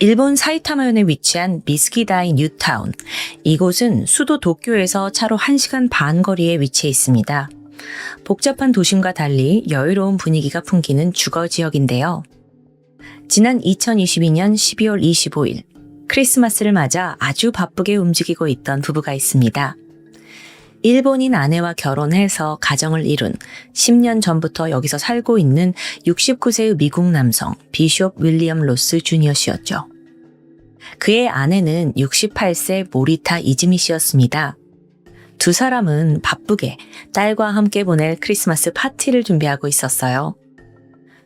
일본 사이타마현에 위치한 미스기다이 뉴타운. 이곳은 수도 도쿄에서 차로 1시간 반 거리에 위치해 있습니다. 복잡한 도심과 달리 여유로운 분위기가 풍기는 주거 지역인데요. 지난 2022년 12월 25일 크리스마스를 맞아 아주 바쁘게 움직이고 있던 부부가 있습니다. 일본인 아내와 결혼해서 가정을 이룬 10년 전부터 여기서 살고 있는 69세의 미국 남성 비숍 윌리엄 로스 주니어 씨였죠. 그의 아내는 68세 모리타 이즈미 씨였습니다. 두 사람은 바쁘게 딸과 함께 보낼 크리스마스 파티를 준비하고 있었어요.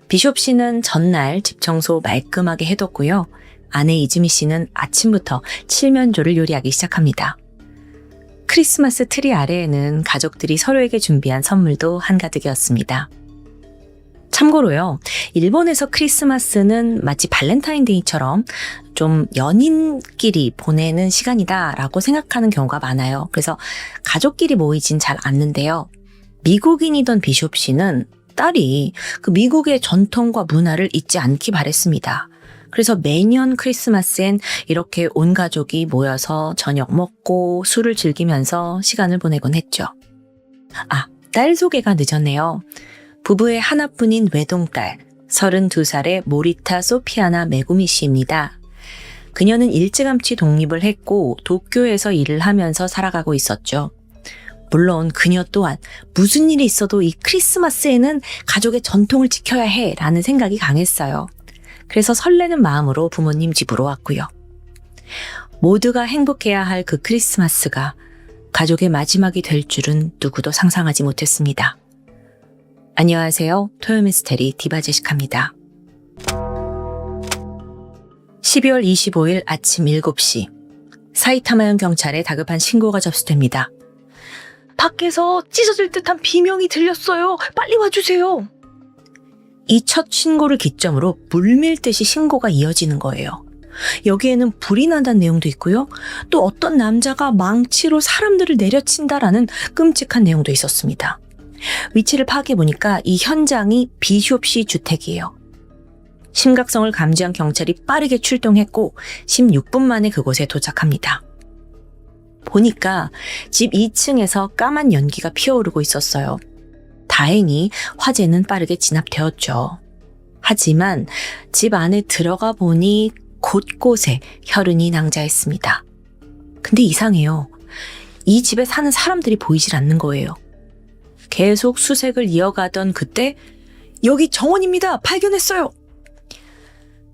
비숍 씨는 전날 집 청소 말끔하게 해뒀고요. 아내 이즈미 씨는 아침부터 칠면조를 요리하기 시작합니다. 크리스마스 트리 아래에는 가족들이 서로에게 준비한 선물도 한가득이었습니다. 참고로요, 일본에서 크리스마스는 마치 발렌타인데이처럼 좀 연인끼리 보내는 시간이다라고 생각하는 경우가 많아요. 그래서 가족끼리 모이진 잘 않는데요. 미국인이던 비숍 씨는 딸이 그 미국의 전통과 문화를 잊지 않기 바랬습니다. 그래서 매년 크리스마스엔 이렇게 온 가족이 모여서 저녁 먹고 술을 즐기면서 시간을 보내곤 했죠. 딸 소개가 늦었네요. 부부의 하나뿐인 외동딸, 32살의 모리타 소피아나 메구미 씨입니다. 그녀는 일찌감치 독립을 했고 도쿄에서 일을 하면서 살아가고 있었죠. 물론 그녀 또한 무슨 일이 있어도 이 크리스마스에는 가족의 전통을 지켜야 해라는 생각이 강했어요. 그래서 설레는 마음으로 부모님 집으로 왔고요. 모두가 행복해야 할 그 크리스마스가 가족의 마지막이 될 줄은 누구도 상상하지 못했습니다. 안녕하세요. 토요미스테리 디바제시카입니다. 12월 25일 아침 7시 사이타마현 경찰에 다급한 신고가 접수됩니다. 밖에서 찢어질 듯한 비명이 들렸어요. 빨리 와주세요. 이 첫 신고를 기점으로 물밀듯이 신고가 이어지는 거예요. 여기에는 불이 난다는 내용도 있고요. 또 어떤 남자가 망치로 사람들을 내려친다라는 끔찍한 내용도 있었습니다. 위치를 파악해보니까 이 현장이 비숍 씨 주택이에요. 심각성을 감지한 경찰이 빠르게 출동했고 16분 만에 그곳에 도착합니다. 보니까 집 2층에서 까만 연기가 피어오르고 있었어요. 다행히 화재는 빠르게 진압되었죠. 하지만 집 안에 들어가 보니 곳곳에 혈흔이 낭자했습니다. 근데 이상해요. 이 집에 사는 사람들이 보이질 않는 거예요. 계속 수색을 이어가던 그때 여기 정원입니다. 발견했어요.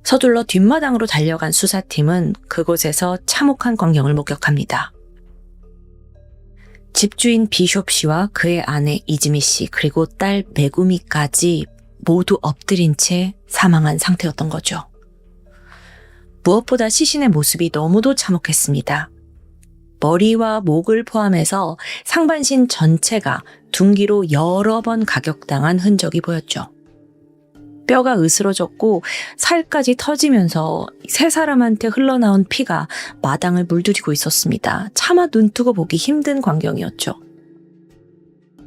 서둘러 뒷마당으로 달려간 수사팀은 그곳에서 참혹한 광경을 목격합니다. 집주인 비숍 씨와 그의 아내 이즈미 씨 그리고 딸 메구미까지 모두 엎드린 채 사망한 상태였던 거죠. 무엇보다 시신의 모습이 너무도 참혹했습니다. 머리와 목을 포함해서 상반신 전체가 둔기로 여러 번 가격당한 흔적이 보였죠. 뼈가 으스러졌고 살까지 터지면서 세 사람한테 흘러나온 피가 마당을 물들이고 있었습니다. 차마 눈뜨고 보기 힘든 광경이었죠.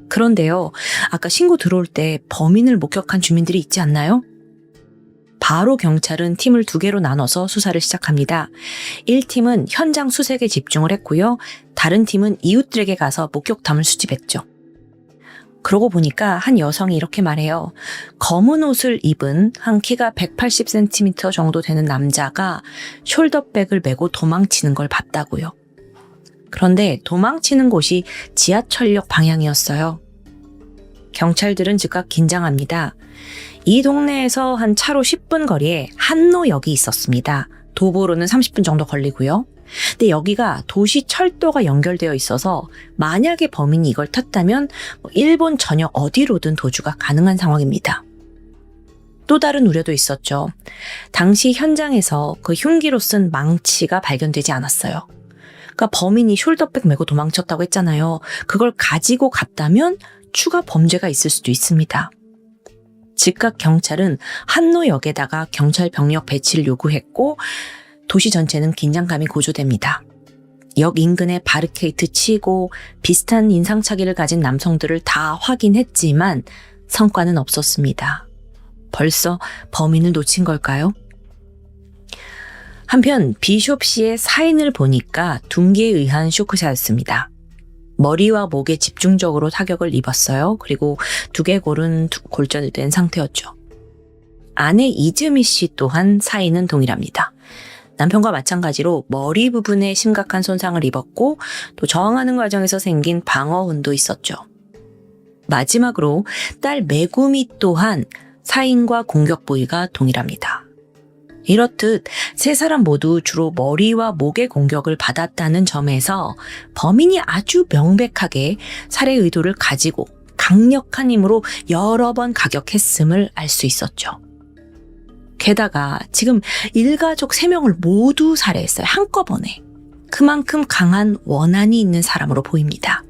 그런데요, 아까 신고 들어올 때 범인을 목격한 주민들이 있지 않나요? 바로 경찰은 팀을 2개로 나눠서 수사를 시작합니다. 1팀은 현장 수색에 집중을 했고요. 다른 팀은 이웃들에게 가서 목격담을 수집했죠. 그러고 보니까 한 여성이 이렇게 말해요. 검은 옷을 입은 한 키가 180cm 정도 되는 남자가 숄더백을 메고 도망치는 걸 봤다고요. 그런데 도망치는 곳이 지하철역 방향이었어요. 경찰들은 즉각 긴장합니다. 이 동네에서 한 차로 10분 거리에 한노역이 있었습니다. 도보로는 30분 정도 걸리고요. 근데 여기가 도시 철도가 연결되어 있어서 만약에 범인이 이걸 탔다면 일본 전역 어디로든 도주가 가능한 상황입니다. 또 다른 우려도 있었죠. 당시 현장에서 그 흉기로 쓴 망치가 발견되지 않았어요. 그러니까 범인이 숄더백 메고 도망쳤다고 했잖아요. 그걸 가지고 갔다면 추가 범죄가 있을 수도 있습니다. 즉각 경찰은 한노역에다가 경찰 병력 배치를 요구했고 도시 전체는 긴장감이 고조됩니다. 역 인근에 바리케이트 치고 비슷한 인상착의를 가진 남성들을 다 확인했지만 성과는 없었습니다. 벌써 범인을 놓친 걸까요? 한편 비숍 씨의 사인을 보니까 둔기에 의한 쇼크샷이었습니다. 머리와 목에 집중적으로 타격을 입었어요. 그리고 두개골은 골절된 상태였죠. 아내 이즈미 씨 또한 사인은 동일합니다. 남편과 마찬가지로 머리 부분에 심각한 손상을 입었고 또 저항하는 과정에서 생긴 방어운도 있었죠. 마지막으로 딸 메구미 또한 사인과 공격 부위가 동일합니다. 이렇듯 세 사람 모두 주로 머리와 목의 공격을 받았다는 점에서 범인이 아주 명백하게 살해 의도를 가지고 강력한 힘으로 여러 번 가격했음을 알 수 있었죠. 게다가 지금 일가족 3명을 모두 살해했어요. 한꺼번에. 그만큼 강한 원한이 있는 사람으로 보입니다.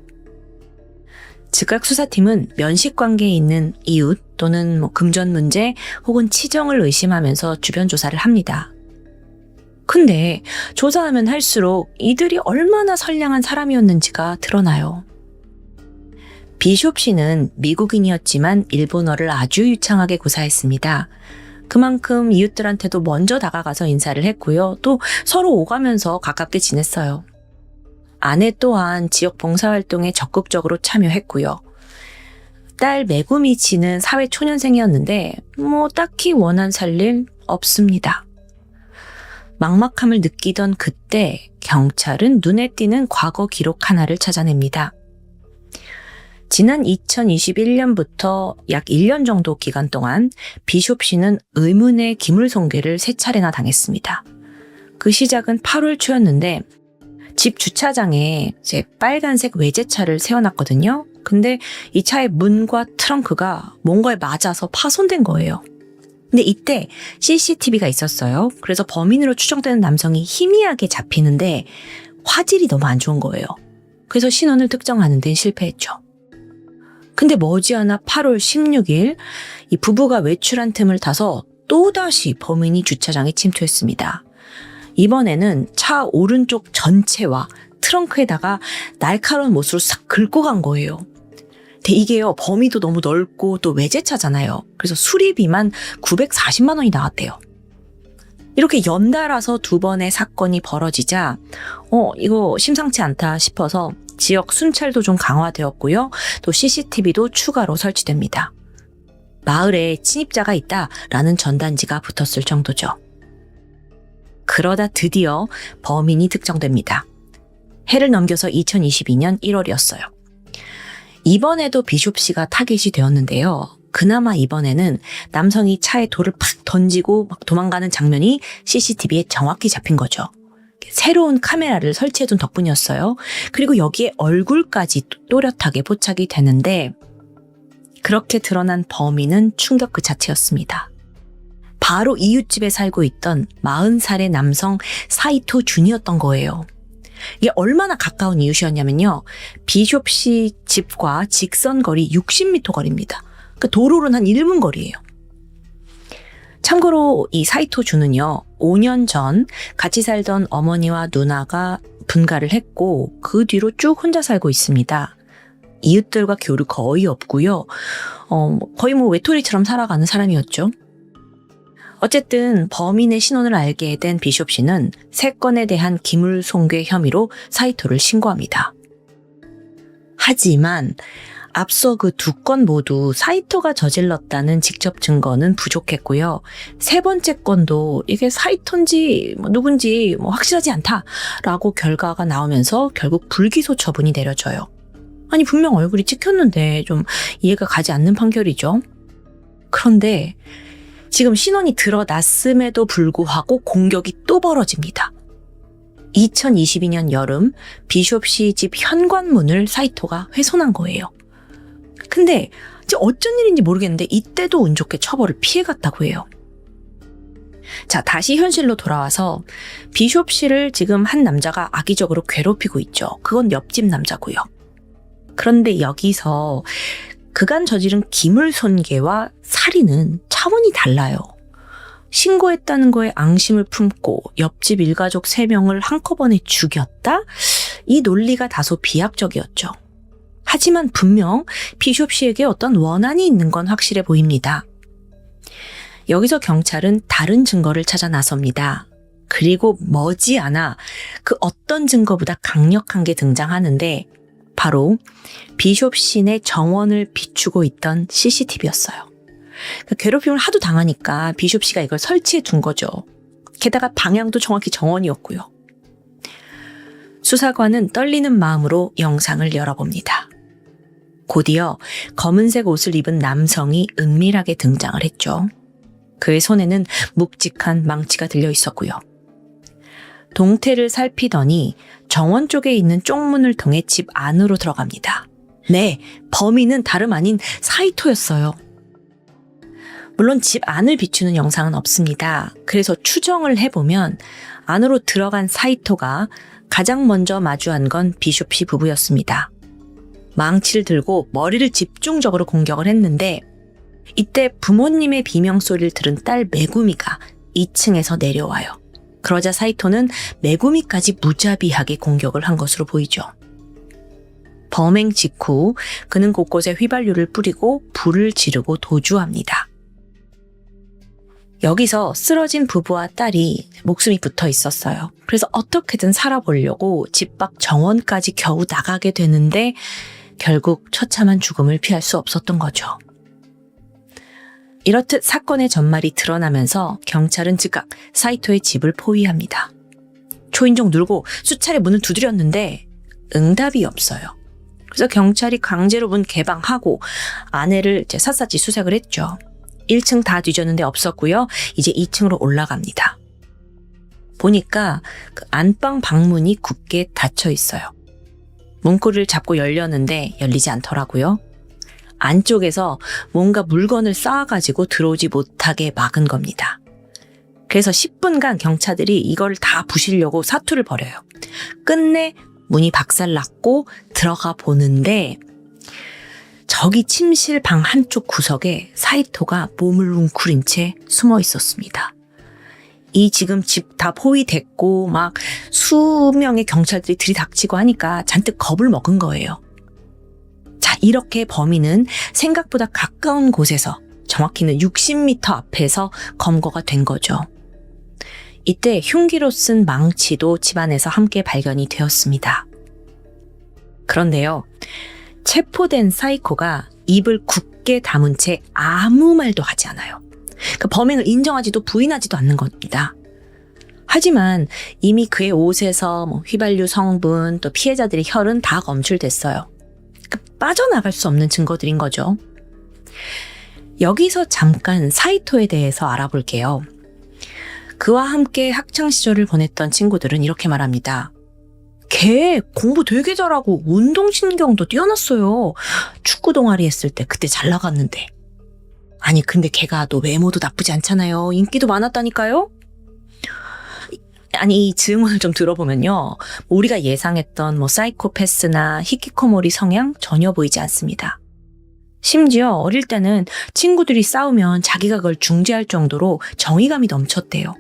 즉각 수사팀은 면식 관계에 있는 이웃 또는 금전 문제 혹은 치정을 의심하면서 주변 조사를 합니다. 근데 조사하면 할수록 이들이 얼마나 선량한 사람이었는지가 드러나요. 비숍 씨는 미국인이었지만 일본어를 아주 유창하게 구사했습니다. 그만큼 이웃들한테도 먼저 다가가서 인사를 했고요. 또 서로 오가면서 가깝게 지냈어요. 아내 또한 지역 봉사활동에 적극적으로 참여했고요. 딸 메구미 씨는 사회 초년생이었는데 딱히 원한 살 일 없습니다. 막막함을 느끼던 그때 경찰은 눈에 띄는 과거 기록 하나를 찾아냅니다. 지난 2021년부터 약 1년 정도 기간 동안 비숍 씨는 의문의 기물손괴를 3차례나 당했습니다. 그 시작은 8월 초였는데 집 주차장에 제 빨간색 외제차를 세워놨거든요. 근데 이 차의 문과 트렁크가 뭔가에 맞아서 파손된 거예요. 근데 이때 CCTV가 있었어요. 그래서 범인으로 추정되는 남성이 희미하게 잡히는데 화질이 너무 안 좋은 거예요. 그래서 신원을 특정하는 데는 실패했죠. 근데 머지않아 8월 16일 이 부부가 외출한 틈을 타서 또다시 범인이 주차장에 침투했습니다. 이번에는 차 오른쪽 전체와 트렁크에다가 날카로운 못으로 싹 긁고 간 거예요. 근데 이게요, 범위도 너무 넓고 또 외제차잖아요. 그래서 수리비만 940만 원이 나왔대요. 이렇게 연달아서 2번의 사건이 벌어지자 이거 심상치 않다 싶어서 지역 순찰도 좀 강화되었고요. 또 CCTV도 추가로 설치됩니다. 마을에 침입자가 있다라는 전단지가 붙었을 정도죠. 그러다 드디어 범인이 특정됩니다. 해를 넘겨서 2022년 1월이었어요. 이번에도 비숍 씨가 타깃이 되었는데요. 그나마 이번에는 남성이 차에 돌을 팍 던지고 막 도망가는 장면이 CCTV에 정확히 잡힌 거죠. 새로운 카메라를 설치해둔 덕분이었어요. 그리고 여기에 얼굴까지 또렷하게 포착이 되는데 그렇게 드러난 범인은 충격 그 자체였습니다. 바로 이웃집에 살고 있던 40살의 남성 사이토 준이었던 거예요. 이게 얼마나 가까운 이웃이었냐면요. 비숍 씨 집과 직선 거리 60m 거리입니다. 그 도로로는 한 1분 거리예요. 참고로 이 사이토 준은요. 5년 전 같이 살던 어머니와 누나가 분가를 했고 그 뒤로 쭉 혼자 살고 있습니다. 이웃들과 교류 거의 없고요. 거의 외톨이처럼 살아가는 사람이었죠. 어쨌든 범인의 신원을 알게 된 비숍 씨는 3건에 대한 기물손괴 혐의로 사이토를 신고합니다. 하지만 앞서 그 2건 모두 사이토가 저질렀다는 직접 증거는 부족했고요. 3번째 건도 이게 사이토인지 누군지 확실하지 않다라고 결과가 나오면서 결국 불기소 처분이 내려져요. 아니 분명 얼굴이 찍혔는데 좀 이해가 가지 않는 판결이죠. 그런데 지금 신원이 드러났음에도 불구하고 공격이 또 벌어집니다. 2022년 여름 비숍 씨 집 현관문을 사이토가 훼손한 거예요. 근데 이제 어쩐 일인지 모르겠는데 이때도 운 좋게 처벌을 피해갔다고 해요. 자, 다시 현실로 돌아와서 비숍 씨를 지금 한 남자가 악의적으로 괴롭히고 있죠. 그건 옆집 남자고요. 그런데 여기서 그간 저지른 기물손괴와 살인은 차원이 달라요. 신고했다는 거에 앙심을 품고 옆집 일가족 3명을 한꺼번에 죽였다? 이 논리가 다소 비약적이었죠. 하지만 분명 비숍 씨에게 어떤 원한이 있는 건 확실해 보입니다. 여기서 경찰은 다른 증거를 찾아 나섭니다. 그리고 머지않아 그 어떤 증거보다 강력한 게 등장하는데 바로 비숍신의 정원을 비추고 있던 CCTV였어요. 그러니까 괴롭힘을 하도 당하니까 비숍씨가 이걸 설치해 둔 거죠. 게다가 방향도 정확히 정원이었고요. 수사관은 떨리는 마음으로 영상을 열어봅니다. 곧이어 검은색 옷을 입은 남성이 은밀하게 등장을 했죠. 그의 손에는 묵직한 망치가 들려 있었고요. 동태를 살피더니 정원 쪽에 있는 쪽문을 통해 집 안으로 들어갑니다. 네, 범인은 다름 아닌 사이토였어요. 물론 집 안을 비추는 영상은 없습니다. 그래서 추정을 해보면 안으로 들어간 사이토가 가장 먼저 마주한 건 비숍시 부부였습니다. 망치를 들고 머리를 집중적으로 공격을 했는데 이때 부모님의 비명소리를 들은 딸 메구미가 2층에서 내려와요. 그러자 사이토는 메구미까지 무자비하게 공격을 한 것으로 보이죠. 범행 직후 그는 곳곳에 휘발유를 뿌리고 불을 지르고 도주합니다. 여기서 쓰러진 부부와 딸이 목숨이 붙어 있었어요. 그래서 어떻게든 살아보려고 집 밖 정원까지 겨우 나가게 되는데 결국 처참한 죽음을 피할 수 없었던 거죠. 이렇듯 사건의 전말이 드러나면서 경찰은 즉각 사이토의 집을 포위합니다. 초인종 누르고 수차례 문을 두드렸는데 응답이 없어요. 그래서 경찰이 강제로 문 개방하고 아내를 샅샅이 수색을 했죠. 1층 다 뒤졌는데 없었고요. 이제 2층으로 올라갑니다. 보니까 그 안방 방문이 굳게 닫혀 있어요. 문고리를 잡고 열렸는데 열리지 않더라고요. 안쪽에서 뭔가 물건을 쌓아가지고 들어오지 못하게 막은 겁니다. 그래서 10분간 경찰들이 이걸 다 부시려고 사투를 벌여요. 끝내 문이 박살났고 들어가 보는데 저기 침실 방 한쪽 구석에 사이토가 몸을 웅크린 채 숨어 있었습니다. 이 지금 집 다 포위됐고 막 수명의 경찰들이 들이닥치고 하니까 잔뜩 겁을 먹은 거예요. 자, 이렇게 범인은 생각보다 가까운 곳에서 정확히는 60m 앞에서 검거가 된 거죠. 이때 흉기로 쓴 망치도 집안에서 함께 발견이 되었습니다. 그런데요, 체포된 사이코가 입을 굳게 다문 채 아무 말도 하지 않아요. 그러니까 범행을 인정하지도 부인하지도 않는 겁니다. 하지만 이미 그의 옷에서 휘발유 성분 또 피해자들의 혈은 다 검출됐어요. 그러니까 빠져나갈 수 없는 증거들인 거죠. 여기서 잠깐 사이토에 대해서 알아볼게요. 그와 함께 학창시절을 보냈던 친구들은 이렇게 말합니다. 걔 공부 되게 잘하고 운동신경도 뛰어났어요. 축구 동아리 했을 때 그때 잘 나갔는데. 아니 근데 걔가 또 외모도 나쁘지 않잖아요. 인기도 많았다니까요. 아니 이 증언을 좀 들어보면요. 우리가 예상했던 사이코패스나 히키코모리 성향 전혀 보이지 않습니다. 심지어 어릴 때는 친구들이 싸우면 자기가 그걸 중재할 정도로 정의감이 넘쳤대요.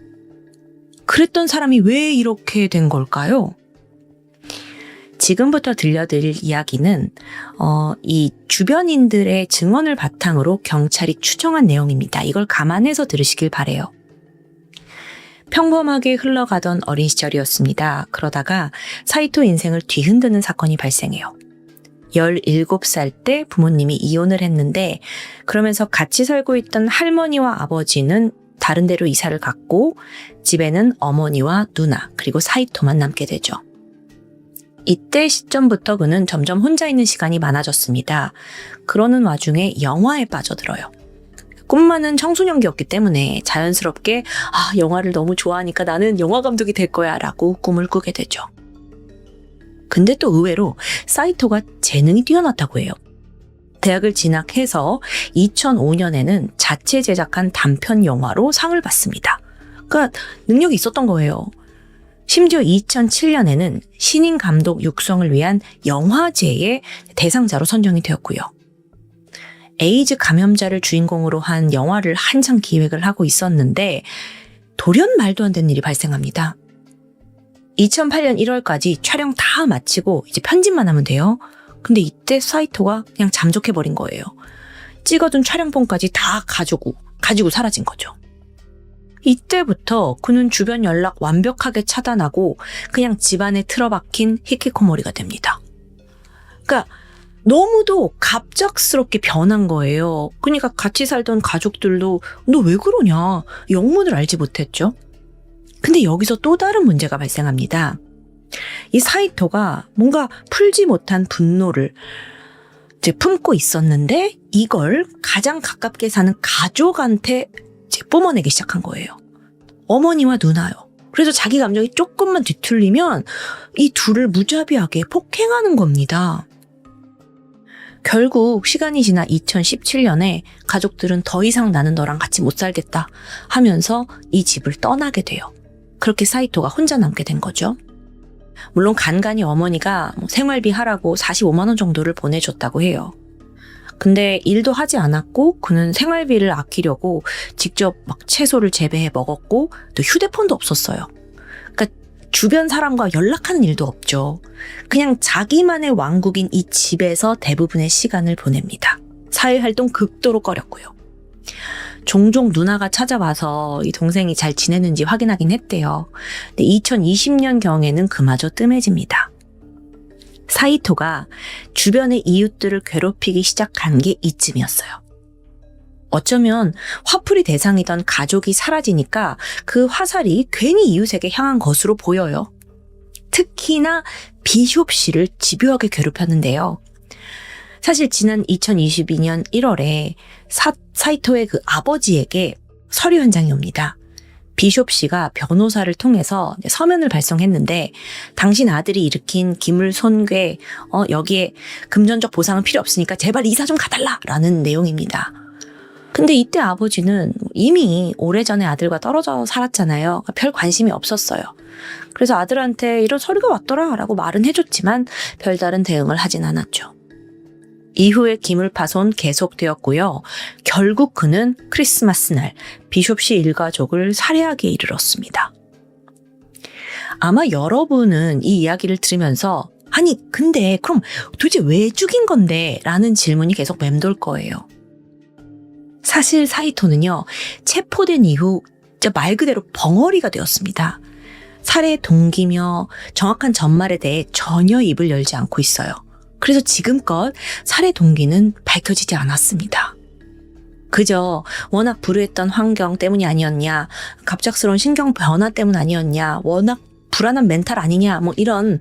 그랬던 사람이 왜 이렇게 된 걸까요? 지금부터 들려드릴 이야기는 이 주변인들의 증언을 바탕으로 경찰이 추정한 내용입니다. 이걸 감안해서 들으시길 바래요. 평범하게 흘러가던 어린 시절이었습니다. 그러다가 사이토 인생을 뒤흔드는 사건이 발생해요. 17살 때 부모님이 이혼을 했는데 그러면서 같이 살고 있던 할머니와 아버지는 다른 데로 이사를 갔고 집에는 어머니와 누나 그리고 사이토만 남게 되죠. 이때 시점부터 그는 점점 혼자 있는 시간이 많아졌습니다. 그러는 와중에 영화에 빠져들어요. 꿈만은 청소년기였기 때문에 자연스럽게 영화를 너무 좋아하니까 나는 영화 감독이 될 거야 라고 꿈을 꾸게 되죠. 근데 또 의외로 사이토가 재능이 뛰어났다고 해요. 대학을 진학해서 2005년에는 자체 제작한 단편 영화로 상을 받습니다. 그러니까 능력이 있었던 거예요. 심지어 2007년에는 신인 감독 육성을 위한 영화제의 대상자로 선정이 되었고요. 에이즈 감염자를 주인공으로 한 영화를 한창 기획을 하고 있었는데 돌연 말도 안 되는 일이 발생합니다. 2008년 1월까지 촬영 다 마치고 이제 편집만 하면 돼요. 근데 이때 사이토가 그냥 잠적해버린 거예요. 찍어둔 촬영본까지 다 가지고 사라진 거죠. 이때부터 그는 주변 연락 완벽하게 차단하고 그냥 집안에 틀어박힌 히키코모리가 됩니다. 그러니까 너무도 갑작스럽게 변한 거예요. 그러니까 같이 살던 가족들도 너 왜 그러냐 영문을 알지 못했죠. 근데 여기서 또 다른 문제가 발생합니다. 이 사이토가 뭔가 풀지 못한 분노를 이제 품고 있었는데 이걸 가장 가깝게 사는 가족한테 이제 뿜어내기 시작한 거예요. 어머니와 누나요. 그래서 자기 감정이 조금만 뒤틀리면 이 둘을 무자비하게 폭행하는 겁니다. 결국 시간이 지나 2017년에 가족들은 더 이상 나는 너랑 같이 못 살겠다 하면서 이 집을 떠나게 돼요. 그렇게 사이토가 혼자 남게 된 거죠. 물론 간간히 어머니가 생활비 하라고 45만 원 정도를 보내줬다고 해요. 근데 일도 하지 않았고 그는 생활비를 아끼려고 직접 막 채소를 재배해 먹었고 또 휴대폰도 없었어요. 그러니까 주변 사람과 연락하는 일도 없죠. 그냥 자기만의 왕국인 이 집에서 대부분의 시간을 보냅니다. 사회활동 극도로 꺼렸고요. 종종 누나가 찾아와서 이 동생이 잘 지내는지 확인하긴 했대요. 근데 2020년경에는 그마저 뜸해집니다. 사이토가 주변의 이웃들을 괴롭히기 시작한 게 이쯤이었어요. 어쩌면 화풀이 대상이던 가족이 사라지니까 그 화살이 괜히 이웃에게 향한 것으로 보여요. 특히나 비숍 씨를 집요하게 괴롭혔는데요. 사실 지난 2022년 1월에 사이토의 그 아버지에게 서류 한 장이 옵니다. 비숍 씨가 변호사를 통해서 서면을 발송했는데 당신 아들이 일으킨 기물 손괴 여기에 금전적 보상은 필요 없으니까 제발 이사 좀 가달라라는 내용입니다. 근데 이때 아버지는 이미 오래전에 아들과 떨어져 살았잖아요. 별 관심이 없었어요. 그래서 아들한테 이런 서류가 왔더라 라고 말은 해줬지만 별다른 대응을 하진 않았죠. 이후에 기물 파손 계속되었고요. 결국 그는 크리스마스 날 비숍 씨 일가족을 살해하기에 이르렀습니다. 아마 여러분은 이 이야기를 들으면서 아니 근데 그럼 도대체 왜 죽인 건데? 라는 질문이 계속 맴돌 거예요. 사실 사이토는요. 체포된 이후 말 그대로 벙어리가 되었습니다. 살해 동기며 정확한 전말에 대해 전혀 입을 열지 않고 있어요. 그래서 지금껏 살해 동기는 밝혀지지 않았습니다. 그저 워낙 불우했던 환경 때문이 아니었냐, 갑작스러운 신경 변화 때문 아니었냐, 워낙 불안한 멘탈 아니냐, 이런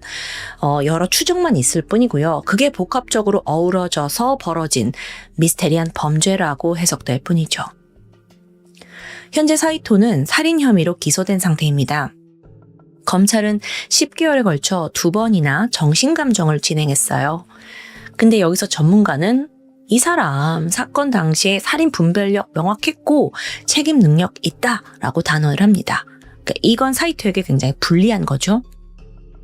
여러 추정만 있을 뿐이고요. 그게 복합적으로 어우러져서 벌어진 미스테리한 범죄라고 해석될 뿐이죠. 현재 사이토는 살인 혐의로 기소된 상태입니다. 검찰은 10개월에 걸쳐 2번이나 정신감정을 진행했어요. 근데 여기서 전문가는 이 사람 사건 당시에 살인 분별력 명확했고 책임 능력 있다라고 단언을 합니다. 그러니까 이건 사이토에게 굉장히 불리한 거죠.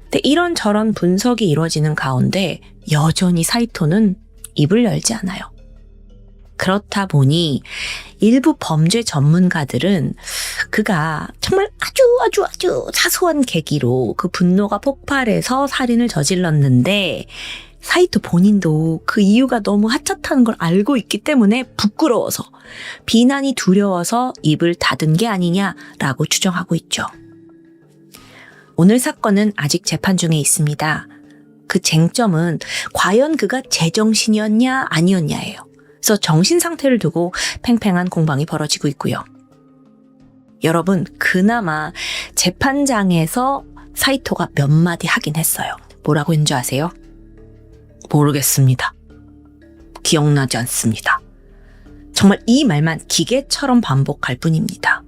근데 이런저런 분석이 이루어지는 가운데 여전히 사이토는 입을 열지 않아요. 그렇다 보니 일부 범죄 전문가들은 그가 정말 아주 사소한 계기로 그 분노가 폭발해서 살인을 저질렀는데 사이토 본인도 그 이유가 너무 하찮다는 걸 알고 있기 때문에 부끄러워서 비난이 두려워서 입을 닫은 게 아니냐라고 추정하고 있죠. 오늘 사건은 아직 재판 중에 있습니다. 그 쟁점은 과연 그가 제정신이었냐 아니었냐예요. 그래서 정신 상태를 두고 팽팽한 공방이 벌어지고 있고요. 여러분, 그나마 재판장에서 사이토가 몇 마디 하긴 했어요. 뭐라고 했는지 아세요? 모르겠습니다. 기억나지 않습니다. 정말 이 말만 기계처럼 반복할 뿐입니다.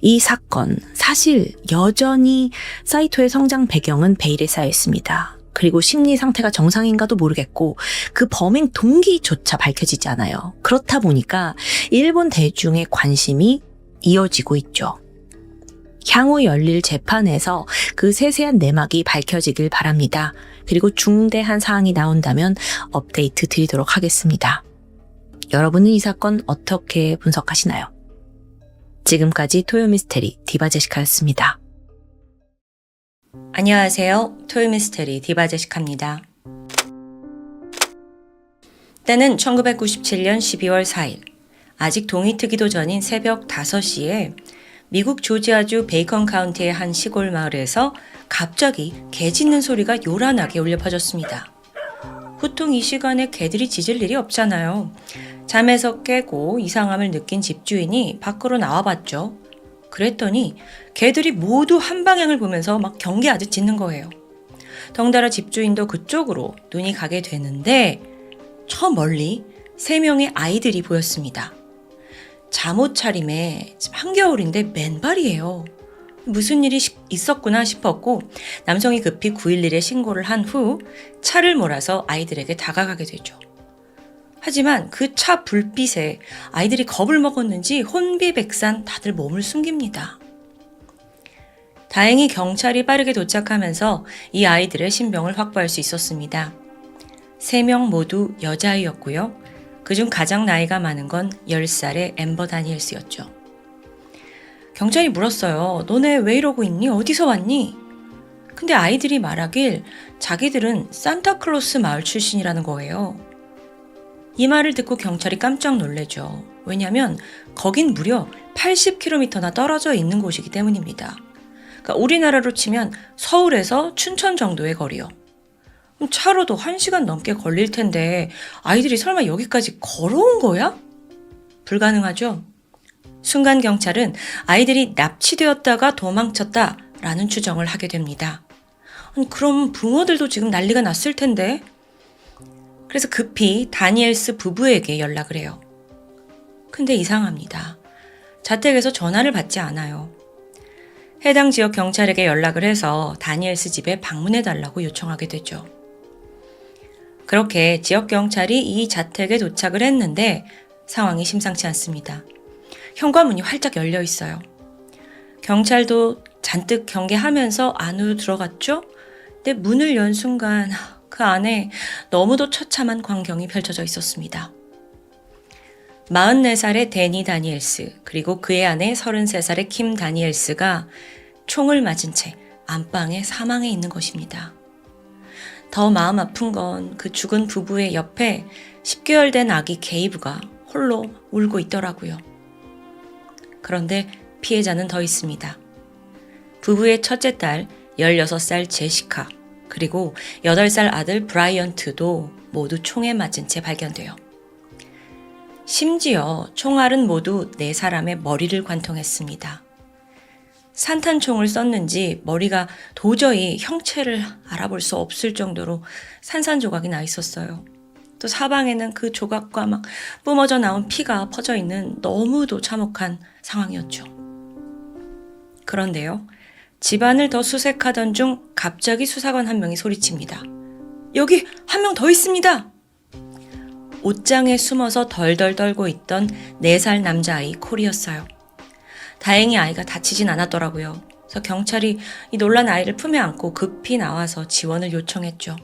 이 사건, 사실 여전히 사이토의 성장 배경은 베일에 쌓여 있습니다. 그리고 심리 상태가 정상인가도 모르겠고 그 범행 동기조차 밝혀지지 않아요. 그렇다 보니까 일본 대중의 관심이 이어지고 있죠. 향후 열릴 재판에서 그 세세한 내막이 밝혀지길 바랍니다. 그리고 중대한 사항이 나온다면 업데이트 드리도록 하겠습니다. 여러분은 이 사건 어떻게 분석하시나요? 지금까지 토요미스테리 디바제시카였습니다. 안녕하세요. 토요미스테리 디바제시카입니다. 때는 1997년 12월 4일 아직 동이 트기도 전인 새벽 5시에 미국 조지아주 베이컨 카운티의 한 시골 마을에서 갑자기 개 짖는 소리가 요란하게 울려 퍼졌습니다. 보통 이 시간에 개들이 짖을 일이 없잖아요. 잠에서 깨고 이상함을 느낀 집주인이 밖으로 나와봤죠. 그랬더니 개들이 모두 한 방향을 보면서 막 경계하듯 짖는 거예요. 덩달아 집주인도 그쪽으로 눈이 가게 되는데 저 멀리 3명의 아이들이 보였습니다. 잠옷 차림에 지금 한겨울인데 맨발이에요. 무슨 일이 있었구나 싶었고 남성이 급히 911에 신고를 한 후 차를 몰아서 아이들에게 다가가게 되죠. 하지만 그 차 불빛에 아이들이 겁을 먹었는지 혼비백산 다들 몸을 숨깁니다. 다행히 경찰이 빠르게 도착하면서 이 아이들의 신병을 확보할 수 있었습니다. 3명 모두 여자아이였고요. 그중 가장 나이가 많은 건 10살의 앰버 다니엘스였죠. 경찰이 물었어요. 너네 왜 이러고 있니? 어디서 왔니? 근데 아이들이 말하길 자기들은 산타클로스 마을 출신이라는 거예요. 이 말을 듣고 경찰이 깜짝 놀래죠. 왜냐하면 거긴 무려 80km나 떨어져 있는 곳이기 때문입니다. 그러니까 우리나라로 치면 서울에서 춘천 정도의 거리요. 그럼 차로도 1시간 넘게 걸릴 텐데 아이들이 설마 여기까지 걸어온 거야? 불가능하죠. 순간 경찰은 아이들이 납치되었다가 도망쳤다라는 추정을 하게 됩니다. 그럼 부모들도 지금 난리가 났을 텐데. 그래서 급히 다니엘스 부부에게 연락을 해요. 근데 이상합니다. 자택에서 전화를 받지 않아요. 해당 지역 경찰에게 연락을 해서 다니엘스 집에 방문해달라고 요청하게 되죠. 그렇게 지역 경찰이 이 자택에 도착을 했는데 상황이 심상치 않습니다. 현관문이 활짝 열려 있어요. 경찰도 잔뜩 경계하면서 안으로 들어갔죠? 근데 문을 연 순간 그 안에 너무도 처참한 광경이 펼쳐져 있었습니다. 44살의 데니 다니엘스 그리고 그의 아내 33살의 킴 다니엘스가 총을 맞은 채 안방에 사망해 있는 것입니다. 더 마음 아픈 건 그 죽은 부부의 옆에 10개월 된 아기 게이브가 홀로 울고 있더라고요. 그런데 피해자는 더 있습니다. 부부의 첫째 딸 16살 제시카 그리고 8살 아들 브라이언트도 모두 총에 맞은 채 발견돼요. 심지어 총알은 모두 4사람의 머리를 관통했습니다. 산탄총을 썼는지 머리가 도저히 형체를 알아볼 수 없을 정도로 산산조각이 나 있었어요. 또 사방에는 그 조각과 막 뿜어져 나온 피가 퍼져 있는 너무도 참혹한 상황이었죠. 그런데요, 집안을 더 수색하던 중 갑자기 수사관 한 명이 소리칩니다. 여기 한 명 더 있습니다! 옷장에 숨어서 덜덜 떨고 있던 4살 남자아이 콜이었어요. 다행히 아이가 다치진 않았더라고요. 그래서 경찰이 이 놀란 아이를 품에 안고 급히 나와서 지원을 요청했죠.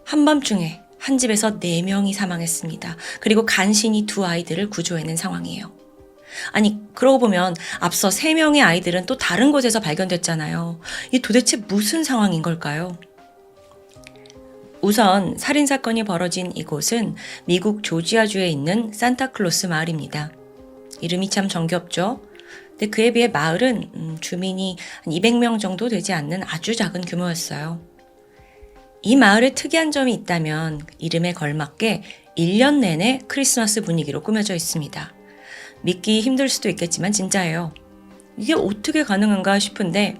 한밤중에 한 집에서 4명이 사망했습니다. 그리고 간신히 2 아이들을 구조해낸 상황이에요. 아니, 그러고 보면 앞서 3명의 아이들은 또 다른 곳에서 발견됐잖아요. 이 도대체 무슨 상황인 걸까요? 우선 살인사건이 벌어진 이곳은 미국 조지아주에 있는 산타클로스 마을입니다. 이름이 참 정겹죠? 근데 그에 비해 마을은 주민이 한 200명 정도 되지 않는 아주 작은 규모였어요. 이 마을에 특이한 점이 있다면 이름에 걸맞게 1년 내내 크리스마스 분위기로 꾸며져 있습니다. 믿기 힘들 수도 있겠지만 진짜예요. 이게 어떻게 가능한가 싶은데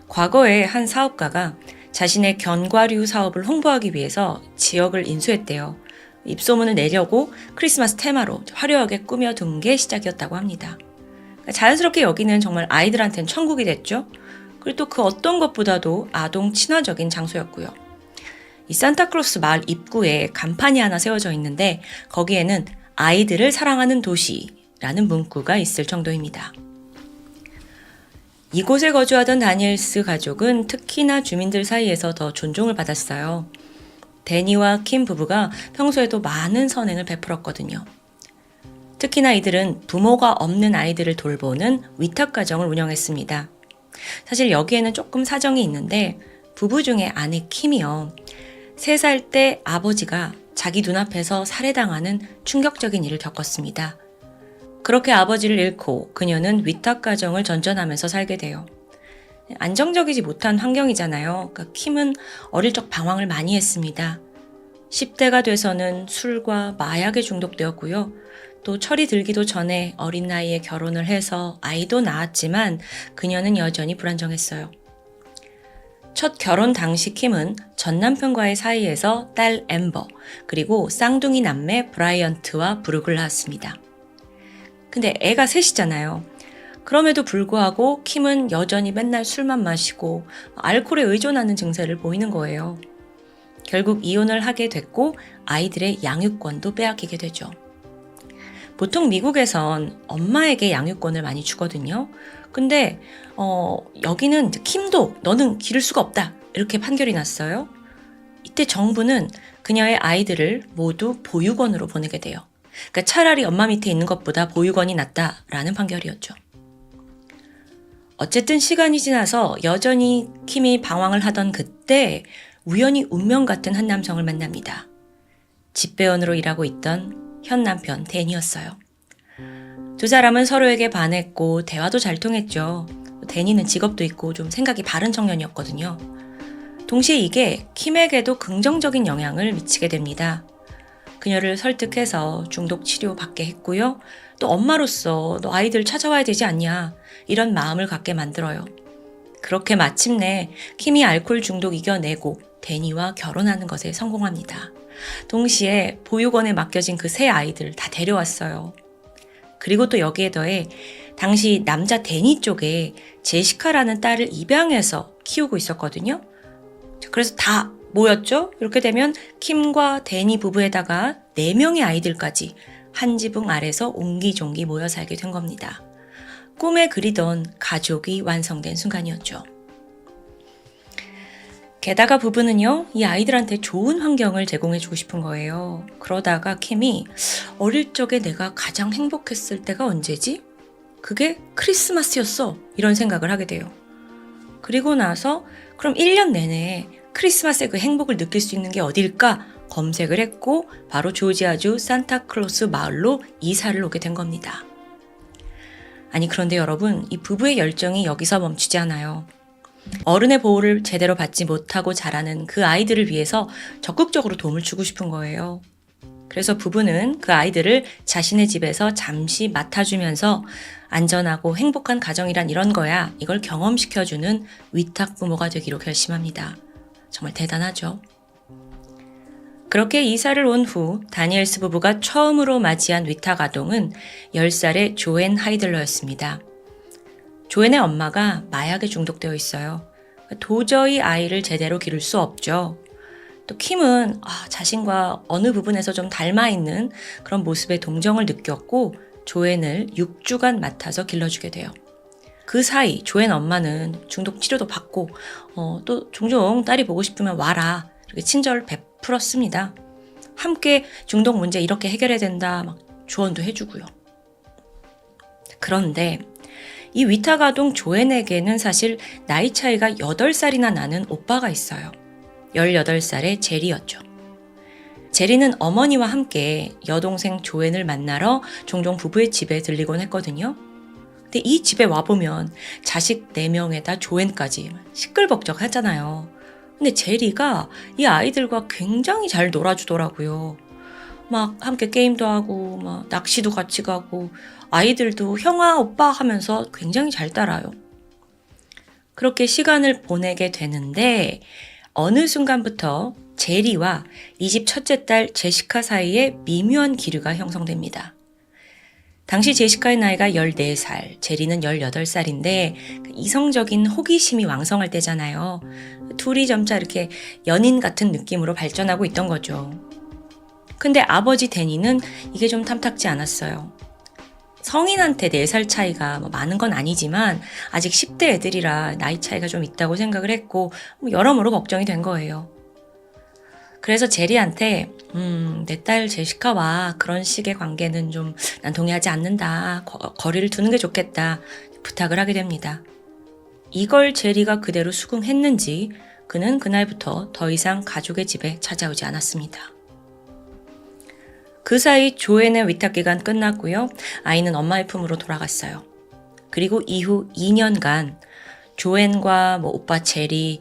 과거에 한 사업가가 자신의 견과류 사업을 홍보하기 위해서 지역을 인수했대요. 입소문을 내려고 크리스마스 테마로 화려하게 꾸며둔 게 시작이었다고 합니다. 자연스럽게 여기는 정말 아이들한테는 천국이 됐죠. 그리고 또 그 어떤 것보다도 아동 친화적인 장소였고요. 이 산타클로스 마을 입구에 간판이 하나 세워져 있는데 거기에는 아이들을 사랑하는 도시라는 문구가 있을 정도입니다. 이곳에 거주하던 다니엘스 가족은 특히나 주민들 사이에서 더 존중을 받았어요. 데니와 킴 부부가 평소에도 많은 선행을 베풀었거든요. 특히나 이들은 부모가 없는 아이들을 돌보는 위탁가정을 운영했습니다. 사실 여기에는 조금 사정이 있는데 부부 중에 아내 킴이요. 3살 때 아버지가 자기 눈앞에서 살해당하는 충격적인 일을 겪었습니다. 그렇게 아버지를 잃고 그녀는 위탁가정을 전전하면서 살게 돼요. 안정적이지 못한 환경이잖아요. 그러니까 킴은 어릴 적 방황을 많이 했습니다. 10대가 돼서는 술과 마약에 중독되었고요. 또 철이 들기도 전에 어린 나이에 결혼을 해서 아이도 낳았지만 그녀는 여전히 불안정했어요. 첫 결혼 당시 킴은 전 남편과의 사이에서 딸 앰버, 그리고 쌍둥이 남매 브라이언트와 부록을 낳았습니다. 근데 애가 셋이잖아요. 그럼에도 불구하고 킴은 여전히 맨날 술만 마시고 알코올에 의존하는 증세를 보이는 거예요. 결국 이혼을 하게 됐고 아이들의 양육권도 빼앗기게 되죠. 보통 미국에선 엄마에게 양육권을 많이 주거든요. 근데 여기는 킴도 너는 기를 수가 없다 이렇게 판결이 났어요. 이때 정부는 그녀의 아이들을 모두 보육원으로 보내게 돼요. 그러니까 차라리 엄마 밑에 있는 것보다 보육원이 낫다라는 판결이었죠. 어쨌든 시간이 지나서 여전히 킴이 방황을 하던 그때 우연히 운명 같은 한 남성을 만납니다. 집배원으로 일하고 있던 현 남편 데니였어요. 두 사람은 서로에게 반했고 대화도 잘 통했죠. 데니는 직업도 있고 좀 생각이 바른 청년이었거든요. 동시에 이게 킴에게도 긍정적인 영향을 미치게 됩니다. 그녀를 설득해서 중독 치료 받게 했고요. 또 엄마로서 너 아이들 찾아와야 되지 않냐 이런 마음을 갖게 만들어요. 그렇게 마침내 킴이 알코올 중독 이겨내고 데니와 결혼하는 것에 성공합니다. 동시에 보육원에 맡겨진 그 세 아이들 다 데려왔어요. 그리고 또 여기에 더해 당시 남자 데니 쪽에 제시카라는 딸을 입양해서 키우고 있었거든요. 그래서 다 모였죠. 이렇게 되면 킴과 데니 부부에다가 4명의 아이들까지 한 지붕 아래서 옹기종기 모여 살게 된 겁니다. 꿈에 그리던 가족이 완성된 순간이었죠. 게다가 부부는요, 이 아이들한테 좋은 환경을 제공해주고 싶은 거예요. 그러다가 킴이 어릴 적에 내가 가장 행복했을 때가 언제지? 그게 크리스마스였어. 이런 생각을 하게 돼요. 그리고 나서 그럼 1년 내내 크리스마스의 그 행복을 느낄 수 있는 게 어딜까 검색을 했고 바로 조지아주 산타클로스 마을로 이사를 오게 된 겁니다. 아니 그런데 여러분, 이 부부의 열정이 여기서 멈추지 않아요. 어른의 보호를 제대로 받지 못하고 자라는 그 아이들을 위해서 적극적으로 도움을 주고 싶은 거예요. 그래서 부부는 그 아이들을 자신의 집에서 잠시 맡아주면서 안전하고 행복한 가정이란 이런 거야, 이걸 경험시켜주는 위탁 부모가 되기로 결심합니다. 정말 대단하죠. 그렇게 이사를 온 후 다니엘스 부부가 처음으로 맞이한 위탁 아동은 10살의 조앤 하이들러였습니다. 조앤의 엄마가 마약에 중독되어 있어요. 도저히 아이를 제대로 기를 수 없죠. 또 킴은 자신과 어느 부분에서 좀 닮아있는 그런 모습에 동정을 느꼈고 조앤을 6주간 맡아서 길러주게 돼요. 그 사이 조앤 엄마는 중독 치료도 받고 또 종종 딸이 보고 싶으면 와라 이렇게 친절을 베풀었습니다. 함께 중독 문제 이렇게 해결해야 된다 막 조언도 해주고요. 그런데 이 위탁아동 조앤에게는 사실 나이 차이가 8살이나 나는 오빠가 있어요. 18살의 제리였죠. 제리는 어머니와 함께 여동생 조앤을 만나러 종종 부부의 집에 들리곤 했거든요. 근데 이 집에 와보면 자식 4명에다 조앤까지 시끌벅적하잖아요. 근데 제리가 이 아이들과 굉장히 잘 놀아주더라고요. 막 함께 게임도 하고 막 낚시도 같이 가고 아이들도 형아 오빠 하면서 굉장히 잘 따라요. 그렇게 시간을 보내게 되는데 어느 순간부터 제리와 이 집 첫째 딸 제시카 사이에 미묘한 기류가 형성됩니다. 당시 제시카의 나이가 14살, 제리는 18살인데 이성적인 호기심이 왕성할 때잖아요. 둘이 점차 이렇게 연인 같은 느낌으로 발전하고 있던 거죠. 근데 아버지 데니는 이게 좀 탐탁지 않았어요. 성인한테 4살 차이가 많은 건 아니지만 아직 10대 애들이라 나이 차이가 좀 있다고 생각을 했고 여러모로 걱정이 된 거예요. 그래서 제리한테 내 딸 제시카와 그런 식의 관계는 좀 난 동의하지 않는다. 거리를 두는 게 좋겠다. 부탁을 하게 됩니다. 이걸 제리가 그대로 수긍했는지 그는 그날부터 더 이상 가족의 집에 찾아오지 않았습니다. 그 사이 조앤의 위탁 기간 끝났고요. 아이는 엄마의 품으로 돌아갔어요. 그리고 이후 2년간 조앤과 오빠 제리,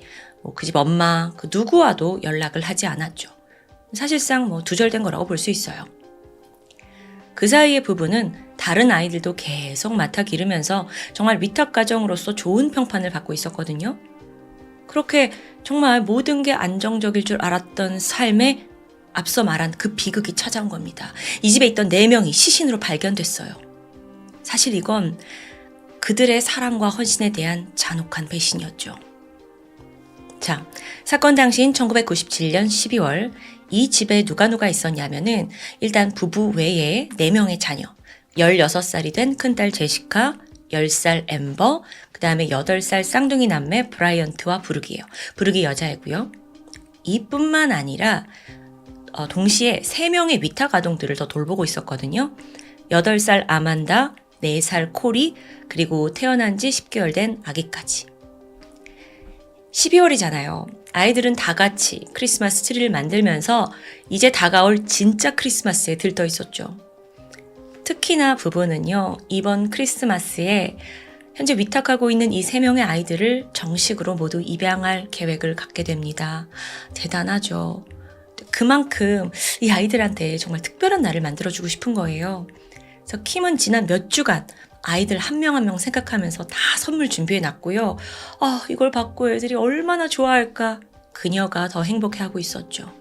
그 집 엄마, 그 누구와도 연락을 하지 않았죠. 사실상 두절된 거라고 볼 수 있어요. 그 사이에 부부는 다른 아이들도 계속 맡아 기르면서 정말 위탁 가정으로서 좋은 평판을 받고 있었거든요. 그렇게 정말 모든 게 안정적일 줄 알았던 삶에 앞서 말한 그 비극이 찾아온 겁니다. 이 집에 있던 4명이 시신으로 발견됐어요. 사실 이건 그들의 사랑과 헌신에 대한 잔혹한 배신이었죠. 자, 사건 당시인 1997년 12월 이 집에 누가 있었냐면은 일단 부부 외에 4명의 자녀, 16살이 된 큰딸 제시카, 10살 엠버, 그 다음에 8살 쌍둥이 남매 브라이언트와 부르기예요. 부르기 여자애고요. 이뿐만 아니라 동시에 3명의 위탁 아동들을 더 돌보고 있었거든요. 8살 아만다, 4살 코리, 그리고 태어난 지 10개월 된 아기까지. 12월이잖아요. 아이들은 다 같이 크리스마스 트리를 만들면서 이제 다가올 진짜 크리스마스에 들떠 있었죠. 특히나 부부는요, 이번 크리스마스에 현재 위탁하고 있는 이 3명의 아이들을 정식으로 모두 입양할 계획을 갖게 됩니다. 대단하죠. 그만큼 이 아이들한테 정말 특별한 날을 만들어주고 싶은 거예요. 그래서 킴은 지난 몇 주간 아이들 한 명 한 명 생각하면서 다 선물 준비해놨고요. 이걸 받고 애들이 얼마나 좋아할까. 그녀가 더 행복해하고 있었죠.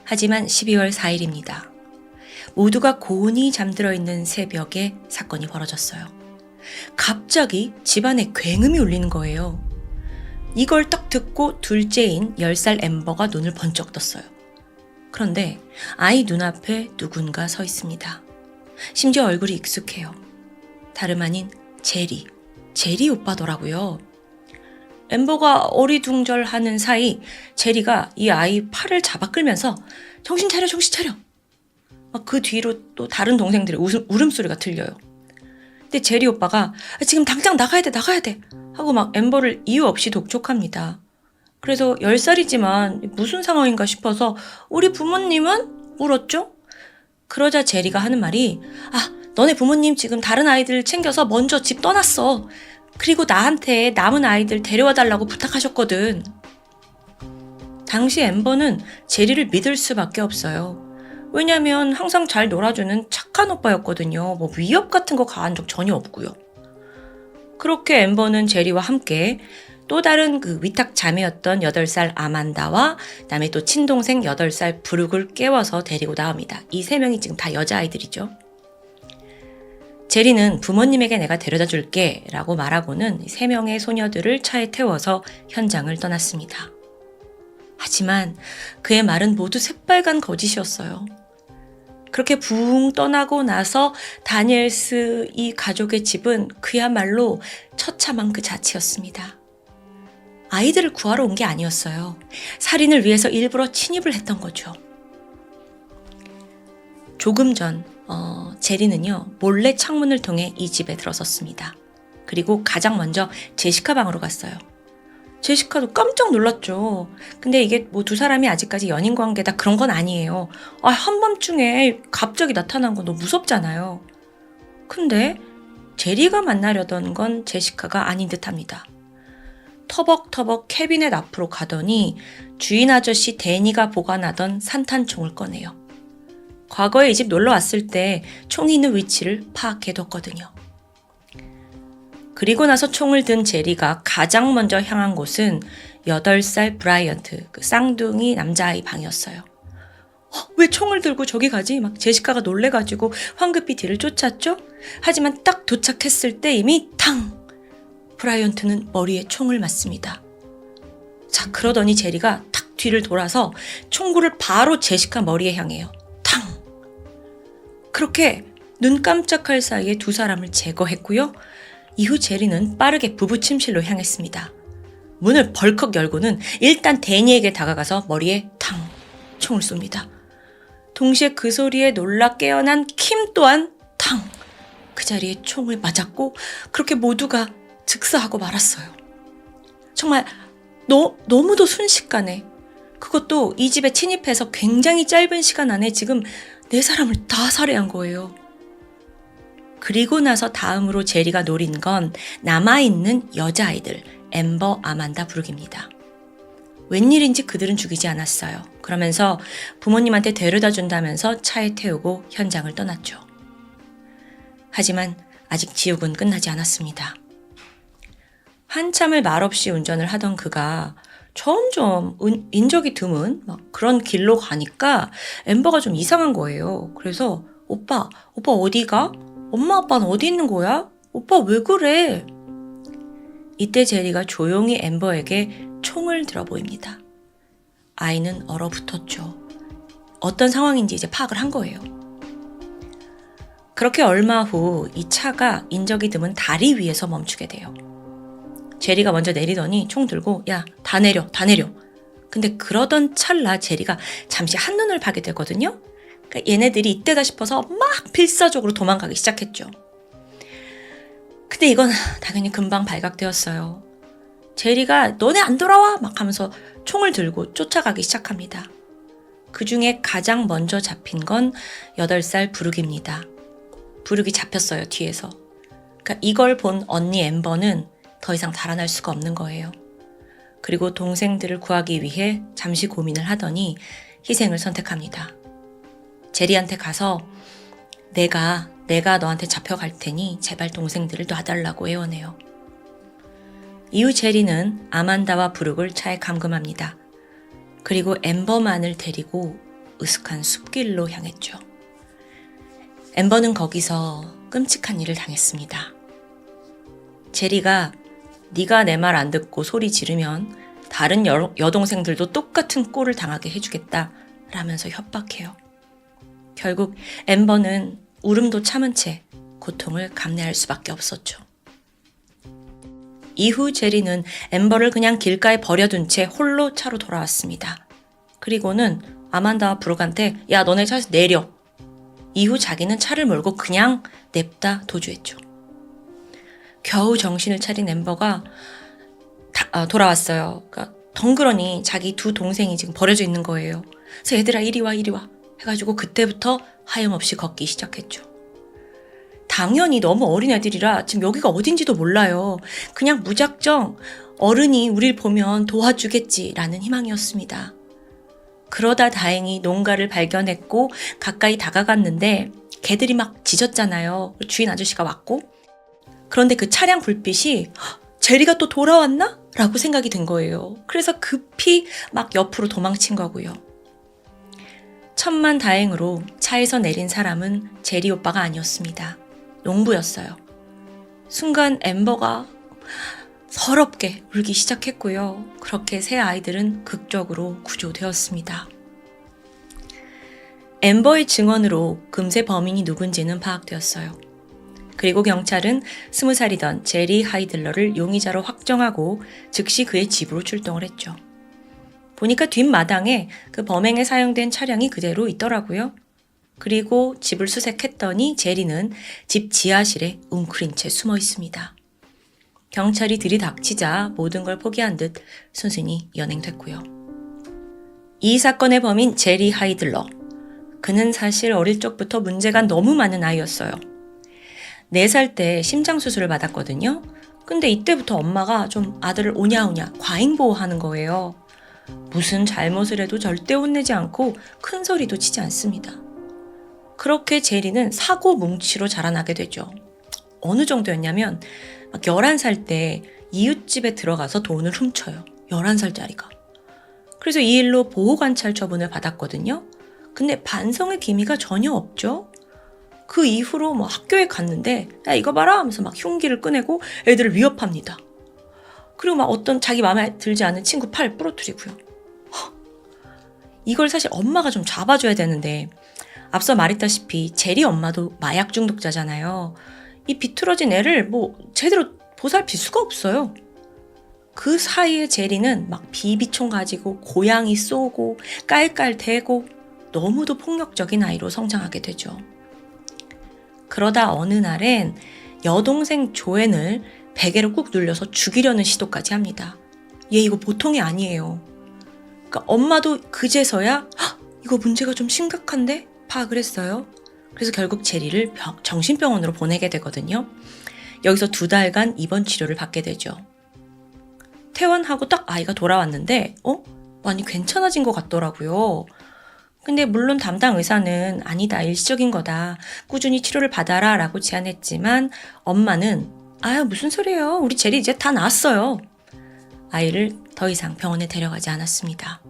하지만 12월 4일입니다. 모두가 곤히 잠들어 있는 새벽에 사건이 벌어졌어요. 갑자기 집안에 굉음이 울리는 거예요. 이걸 딱 듣고 둘째인 10살 엠버가 눈을 번쩍 떴어요. 그런데 아이 눈앞에 누군가 서 있습니다. 심지어 얼굴이 익숙해요. 다름 아닌 제리 오빠더라고요. 엠버가 어리둥절하는 사이 제리가 이 아이 팔을 잡아 끌면서 정신 차려. 그 뒤로 또 다른 동생들의 울음소리가 들려요. 근데 제리 오빠가 지금 당장 나가야 돼 하고 막 엠버를 이유 없이 독촉합니다. 그래서 10살이지만 무슨 상황인가 싶어서 우리 부모님은? 물었죠. 그러자 제리가 하는 말이 너네 부모님 지금 다른 아이들 챙겨서 먼저 집 떠났어. 그리고 나한테 남은 아이들 데려와 달라고 부탁하셨거든. 당시 엠버는 제리를 믿을 수밖에 없어요. 왜냐면 항상 잘 놀아주는 착한 오빠였거든요. 위협 같은 거 가한 적 전혀 없고요. 그렇게 엠버는 제리와 함께 또 다른 그 위탁 자매였던 8살 아만다와 그다음에 또 친동생 8살 브룩을 깨워서 데리고 나옵니다. 이 3명이 지금 다 여자아이들이죠. 제리는 부모님에게 내가 데려다 줄게 라고 말하고는 3명의 소녀들을 차에 태워서 현장을 떠났습니다. 하지만 그의 말은 모두 새빨간 거짓이었어요. 그렇게 붕 떠나고 나서 다니엘스 이 가족의 집은 그야말로 처참한 그 자체였습니다. 아이들을 구하러 온 게 아니었어요. 살인을 위해서 일부러 침입을 했던 거죠. 조금 전 제리는요, 몰래 창문을 통해 이 집에 들어섰습니다. 그리고 가장 먼저 제시카 방으로 갔어요. 제시카도 깜짝 놀랐죠. 근데 이게 두 사람이 아직까지 연인 관계다 그런 건 아니에요. 한밤중에 갑자기 나타난 건 너무 무섭잖아요. 근데 제리가 만나려던 건 제시카가 아닌 듯합니다. 터벅터벅 캐비넷 앞으로 가더니 주인 아저씨 데니가 보관하던 산탄총을 꺼내요. 과거에 이 집 놀러 왔을 때 총이 있는 위치를 파악해뒀거든요. 그리고 나서 총을 든 제리가 가장 먼저 향한 곳은 8살 브라이언트, 그 쌍둥이 남자아이 방이었어요. 왜 총을 들고 저기 가지? 막 제시카가 놀래가지고 황급히 뒤를 쫓았죠? 하지만 딱 도착했을 때 이미 탕! 브라이언트는 머리에 총을 맞습니다. 자, 그러더니 제리가 탁 뒤를 돌아서 총구를 바로 제시카 머리에 향해요. 탕! 그렇게 눈 깜짝할 사이에 2 사람을 제거했고요. 이후 제리는 빠르게 부부 침실로 향했습니다. 문을 벌컥 열고는 일단 데니에게 다가가서 머리에 탕! 총을 쏩니다. 동시에 그 소리에 놀라 깨어난 킴 또한 탕! 그 자리에 총을 맞았고 그렇게 모두가 즉사하고 말았어요. 정말 너무도 순식간에 그것도 이 집에 침입해서 굉장히 짧은 시간 안에 지금 4사람을 다 살해한 거예요. 그리고 나서 다음으로 제리가 노린 건 남아있는 여자아이들 엠버, 아만다, 브룩입니다. 웬일인지 그들은 죽이지 않았어요. 그러면서 부모님한테 데려다 준다면서 차에 태우고 현장을 떠났죠. 하지만 아직 지옥은 끝나지 않았습니다. 한참을 말없이 운전을 하던 그가 점점 인적이 드문 그런 길로 가니까 엠버가 좀 이상한 거예요. 그래서 오빠 어디가? 엄마 아빠는 어디 있는 거야? 오빠 왜 그래? 이때 제리가 조용히 엠버에게 총을 들어 보입니다. 아이는 얼어붙었죠. 어떤 상황인지 이제 파악을 한 거예요. 그렇게 얼마 후 이 차가 인적이 드문 다리 위에서 멈추게 돼요. 제리가 먼저 내리더니 총 들고 야, 다 내려. 근데 그러던 찰나 제리가 잠시 한눈을 파게 되거든요. 그러니까 얘네들이 이때다 싶어서 막 필사적으로 도망가기 시작했죠. 근데 이건 당연히 금방 발각되었어요. 제리가 너네 안 돌아와! 막 하면서 총을 들고 쫓아가기 시작합니다. 그 중에 가장 먼저 잡힌 건 8살 브룩입니다. 브룩이 잡혔어요, 뒤에서. 그러니까 이걸 본 언니 엠버는 더 이상 달아날 수가 없는 거예요. 그리고 동생들을 구하기 위해 잠시 고민을 하더니 희생을 선택합니다. 제리한테 가서 내가 너한테 잡혀갈 테니 제발 동생들을 놔달라고 애원해요. 이후 제리는 아만다와 브룩을 차에 감금합니다. 그리고 엠버만을 데리고 으슥한 숲길로 향했죠. 엠버는 거기서 끔찍한 일을 당했습니다. 제리가 네가 내 말 안 듣고 소리 지르면 다른 여동생들도 똑같은 꼴을 당하게 해주겠다 라면서 협박해요. 결국 엠버는 울음도 참은 채 고통을 감내할 수밖에 없었죠. 이후 제리는 엠버를 그냥 길가에 버려둔 채 홀로 차로 돌아왔습니다. 그리고는 아만다와 브룩한테 야, 너네 차에서 내려. 이후 자기는 차를 몰고 그냥 냅다 도주했죠. 겨우 정신을 차린 엠버가 돌아왔어요. 그러니까 덩그러니 자기 2 동생이 지금 버려져 있는 거예요. 그래서 얘들아 이리 와 해가지고 그때부터 하염없이 걷기 시작했죠. 당연히 너무 어린 애들이라 지금 여기가 어딘지도 몰라요. 그냥 무작정 어른이 우릴 보면 도와주겠지라는 희망이었습니다. 그러다 다행히 농가를 발견했고 가까이 다가갔는데 개들이 막 짖었잖아요. 주인 아저씨가 왔고 그런데 그 차량 불빛이 제리가 또 돌아왔나? 라고 생각이 든 거예요. 그래서 급히 막 옆으로 도망친 거고요. 천만다행으로 차에서 내린 사람은 제리 오빠가 아니었습니다. 농부였어요. 순간 엠버가 서럽게 울기 시작했고요. 그렇게 세 아이들은 극적으로 구조되었습니다. 엠버의 증언으로 금세 범인이 누군지는 파악되었어요. 그리고 경찰은 20살이던 제리 하이들러를 용의자로 확정하고 즉시 그의 집으로 출동을 했죠. 보니까 뒷마당에 그 범행에 사용된 차량이 그대로 있더라고요. 그리고 집을 수색했더니 제리는 집 지하실에 웅크린 채 숨어 있습니다. 경찰이 들이닥치자 모든 걸 포기한 듯 순순히 연행됐고요. 이 사건의 범인 제리 하이들러. 그는 사실 어릴 적부터 문제가 너무 많은 아이였어요. 4살 때 심장수술을 받았거든요. 근데 이때부터 엄마가 좀 아들을 오냐오냐 과잉보호하는 거예요. 무슨 잘못을 해도 절대 혼내지 않고 큰 소리도 치지 않습니다. 그렇게 제리는 사고 뭉치로 자라나게 되죠. 어느 정도였냐면 11살 때 이웃집에 들어가서 돈을 훔쳐요. 11살짜리가. 그래서 이 일로 보호관찰 처분을 받았거든요. 근데 반성의 기미가 전혀 없죠. 그 이후로 학교에 갔는데 야 이거 봐라 하면서 막 흉기를 꺼내고 애들을 위협합니다. 그리고 어떤 자기 마음에 들지 않은 친구 팔 부러뜨리고요. 이걸 사실 엄마가 좀 잡아줘야 되는데 앞서 말했다시피 제리 엄마도 마약 중독자잖아요. 이 비틀어진 애를 제대로 보살필 수가 없어요. 그 사이에 제리는 막 비비총 가지고 고양이 쏘고 깔깔대고 너무도 폭력적인 아이로 성장하게 되죠. 그러다 어느 날엔 여동생 조앤을 베개로 꾹 눌려서 죽이려는 시도까지 합니다. 얘 이거 보통이 아니에요. 그러니까 엄마도 그제서야 이거 문제가 좀 심각한데? 파악을 했어요. 그래서 결국 제리를 정신병원으로 보내게 되거든요. 여기서 2달간 입원 치료를 받게 되죠. 퇴원하고 딱 아이가 돌아왔는데 많이 괜찮아진 것 같더라고요. 근데 물론 담당 의사는 아니다, 일시적인 거다, 꾸준히 치료를 받아라 라고 제안했지만 엄마는 무슨 소리예요, 우리 제리 이제 다 나았어요. 아이를 더 이상 병원에 데려가지 않았습니다.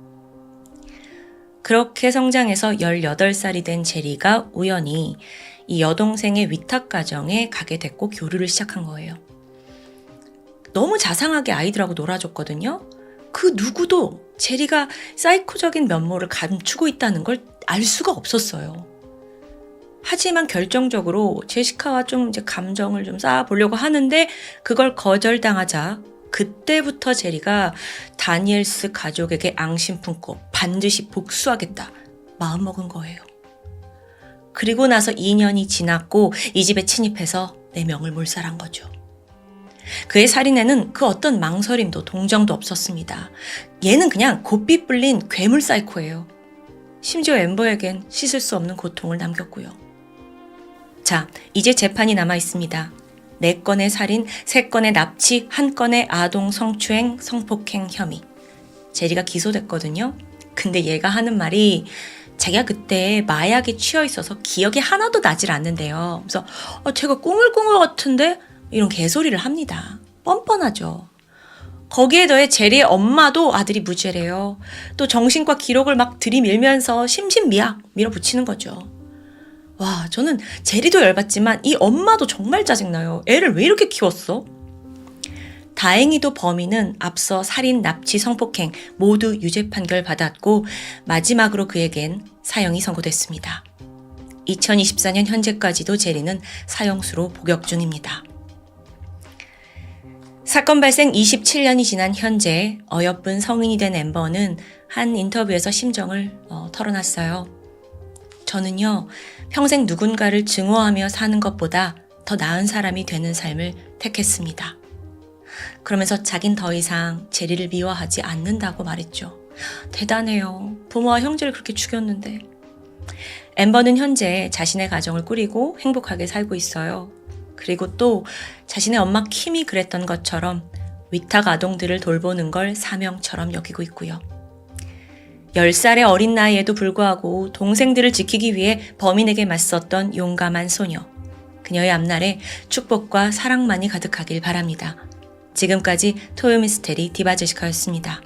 그렇게 성장해서 18살이 된 제리가 우연히 이 여동생의 위탁가정에 가게 됐고 교류를 시작한 거예요. 너무 자상하게 아이들하고 놀아줬거든요. 그 누구도 제리가 사이코적인 면모를 감추고 있다는 걸 알 수가 없었어요. 하지만 결정적으로 제시카와 좀 이제 감정을 좀 쌓아보려고 하는데 그걸 거절당하자 그때부터 제리가 다니엘스 가족에게 앙심 품고 반드시 복수하겠다 마음먹은 거예요. 그리고 나서 2년이 지났고 이 집에 침입해서 4명을 몰살한 거죠. 그의 살인에는 그 어떤 망설임도 동정도 없었습니다. 얘는 그냥 곱비 뿔린 괴물 사이코예요. 심지어 엠버에겐 씻을 수 없는 고통을 남겼고요. 자, 이제 재판이 남아 있습니다. 4건의 살인, 3건의 납치, 1건의 아동 성추행, 성폭행 혐의. 제리가 기소됐거든요. 근데 얘가 하는 말이 자기가 그때 마약에 취해 있어서 기억이 하나도 나질 않는데요. 그래서 제가 꿈을 꾼 것 같은데 이런 개소리를 합니다. 뻔뻔하죠. 거기에 더해 제리의 엄마도 아들이 무죄래요. 또 정신과 기록을 막 들이밀면서 심신미약 밀어붙이는 거죠. 와, 저는 제리도 열받지만 이 엄마도 정말 짜증나요. 애를 왜 이렇게 키웠어? 다행히도 범인은 앞서 살인, 납치, 성폭행 모두 유죄 판결 받았고 마지막으로 그에겐 사형이 선고됐습니다. 2024년 현재까지도 제리는 사형수로 복역 중입니다. 사건 발생 27년이 지난 현재 어여쁜 성인이 된 엠버는 한 인터뷰에서 심정을 털어놨어요. 저는요, 평생 누군가를 증오하며 사는 것보다 더 나은 사람이 되는 삶을 택했습니다. 그러면서 자긴 더 이상 제리를 미워하지 않는다고 말했죠. 대단해요. 부모와 형제를 그렇게 죽였는데. 엠버는 현재 자신의 가정을 꾸리고 행복하게 살고 있어요. 그리고 또 자신의 엄마 킴이 그랬던 것처럼 위탁 아동들을 돌보는 걸 사명처럼 여기고 있고요. 10살의 어린 나이에도 불구하고 동생들을 지키기 위해 범인에게 맞섰던 용감한 소녀. 그녀의 앞날에 축복과 사랑만이 가득하길 바랍니다. 지금까지 토요미스테리 디바제시카였습니다.